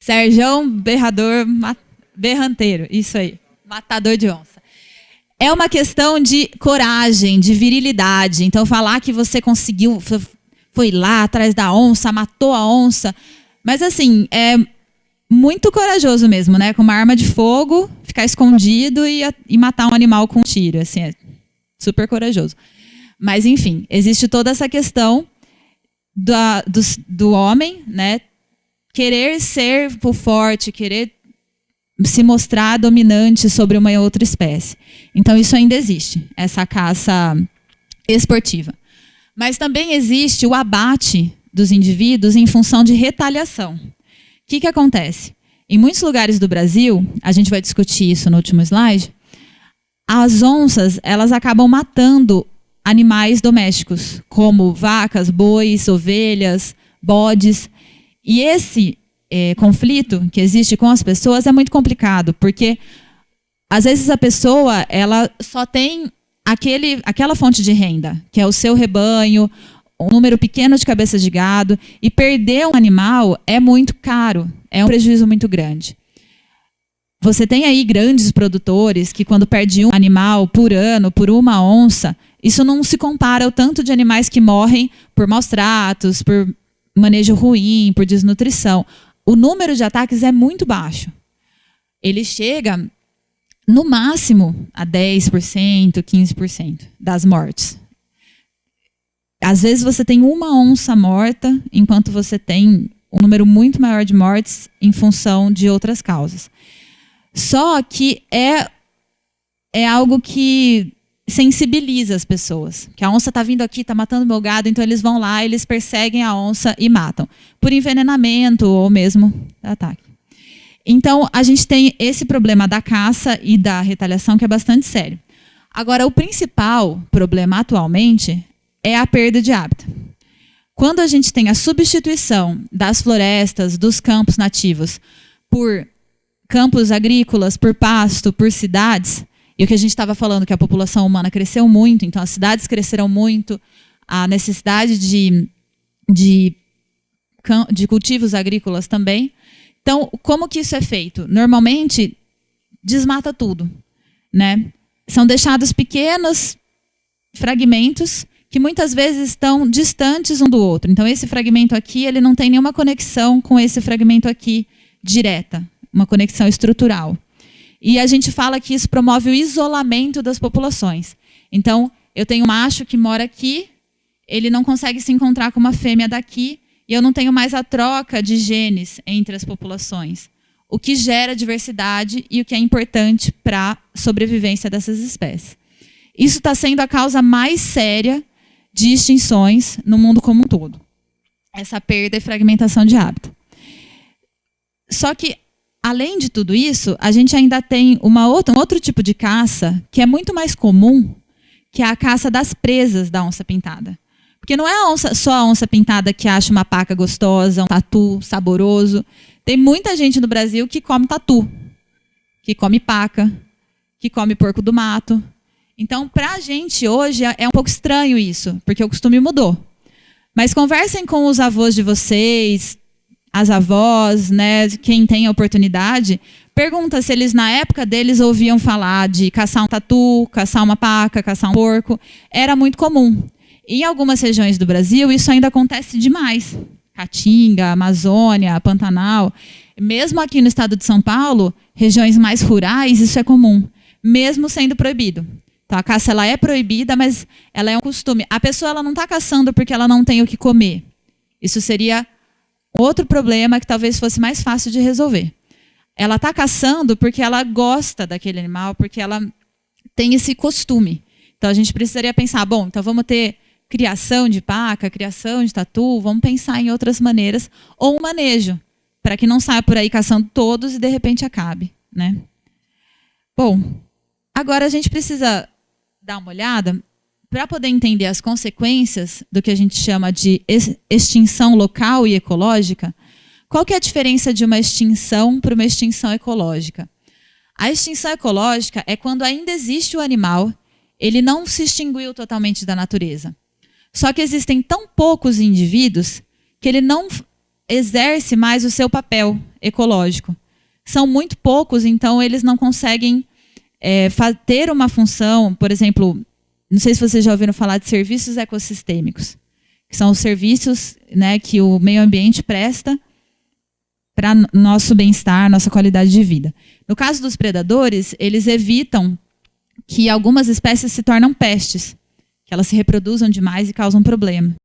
Serjão Berrador Berranteiro, isso aí, matador de onça. É uma questão de coragem, de virilidade. Então, falar que você conseguiu, foi lá atrás da onça, matou a onça. Mas, assim, é muito corajoso mesmo, né? Com uma arma de fogo, ficar escondido e matar um animal com um tiro. Assim, é super corajoso. Mas, enfim, existe toda essa questão do homem, né? Querer ser forte, querer se mostrar dominante sobre uma outra espécie. Então, isso ainda existe, essa caça esportiva. Mas também existe o abate dos indivíduos em função de retaliação. O que acontece? Em muitos lugares do Brasil, a gente vai discutir isso no último slide, as onças, elas acabam matando animais domésticos, como vacas, bois, ovelhas, bodes. E esse conflito que existe com as pessoas é muito complicado, porque às vezes a pessoa ela só tem aquela fonte de renda, que é o seu rebanho, um número pequeno de cabeças de gado, e perder um animal é muito caro, é um prejuízo muito grande. Você tem aí grandes produtores que quando perde um animal por ano, por uma onça, isso não se compara ao tanto de animais que morrem por maus tratos, por manejo ruim, por desnutrição. O número de ataques é muito baixo. Ele chega, no máximo, a 10%, 15% das mortes. Às vezes você tem uma onça morta, enquanto você tem um número muito maior de mortes em função de outras causas. Só que é algo que sensibiliza as pessoas. Que a onça está vindo aqui, está matando meu gado, então eles vão lá, eles perseguem a onça e matam. Por envenenamento ou mesmo ataque. Então, a gente tem esse problema da caça e da retaliação que é bastante sério. Agora, o principal problema atualmente é a perda de hábitat. Quando a gente tem a substituição das florestas, dos campos nativos, por campos agrícolas, por pasto, por cidades, e o que a gente estava falando, que a população humana cresceu muito, então as cidades cresceram muito, a necessidade de cultivos agrícolas também. Então, como que isso é feito? Normalmente, desmata tudo, né? São deixados pequenos fragmentos que muitas vezes estão distantes um do outro. Então, esse fragmento aqui, ele não tem nenhuma conexão com esse fragmento aqui direta, uma conexão estrutural. E a gente fala que isso promove o isolamento das populações. Então, eu tenho um macho que mora aqui, ele não consegue se encontrar com uma fêmea daqui, e eu não tenho mais a troca de genes entre as populações, o que gera diversidade e o que é importante para a sobrevivência dessas espécies. Isso está sendo a causa mais séria de extinções no mundo como um todo. Essa perda e fragmentação de hábitat. Só que, além de tudo isso, a gente ainda tem um outro tipo de caça que é muito mais comum, que é a caça das presas da onça-pintada. Porque não é só a onça-pintada que acha uma paca gostosa, um tatu saboroso. Tem muita gente no Brasil que come tatu, que come paca, que come porco do mato. Então, para a gente hoje é um pouco estranho isso, porque o costume mudou. Mas conversem com os avós de vocês, as avós, né, quem tem a oportunidade, pergunta se eles, na época deles, ouviam falar de caçar um tatu, caçar uma paca, caçar um porco. Era muito comum. Em algumas regiões do Brasil, isso ainda acontece demais. Caatinga, Amazônia, Pantanal. Mesmo aqui no estado de São Paulo, regiões mais rurais, isso é comum, mesmo sendo proibido. Então, a caça ela é proibida, mas ela é um costume. A pessoa ela não está caçando porque ela não tem o que comer. Isso seria outro problema que talvez fosse mais fácil de resolver. Ela está caçando porque ela gosta daquele animal, porque ela tem esse costume. Então, a gente precisaria pensar, bom, então vamos ter criação de paca, criação de tatu, vamos pensar em outras maneiras, ou um manejo, para que não saia por aí caçando todos e de repente acabe, né? Bom, agora a gente precisa dar uma olhada para poder entender as consequências do que a gente chama de extinção local e ecológica. Qual que é a diferença de uma extinção para uma extinção ecológica? A extinção ecológica é quando ainda existe o animal, ele não se extinguiu totalmente da natureza. Só que existem tão poucos indivíduos que ele não exerce mais o seu papel ecológico. São muito poucos, então eles não conseguem ter uma função, por exemplo, não sei se vocês já ouviram falar de serviços ecossistêmicos, que são os serviços, né, que o meio ambiente presta para nosso bem-estar, nossa qualidade de vida. No caso dos predadores, eles evitam que algumas espécies se tornem pestes, que elas se reproduzam demais e causam problema.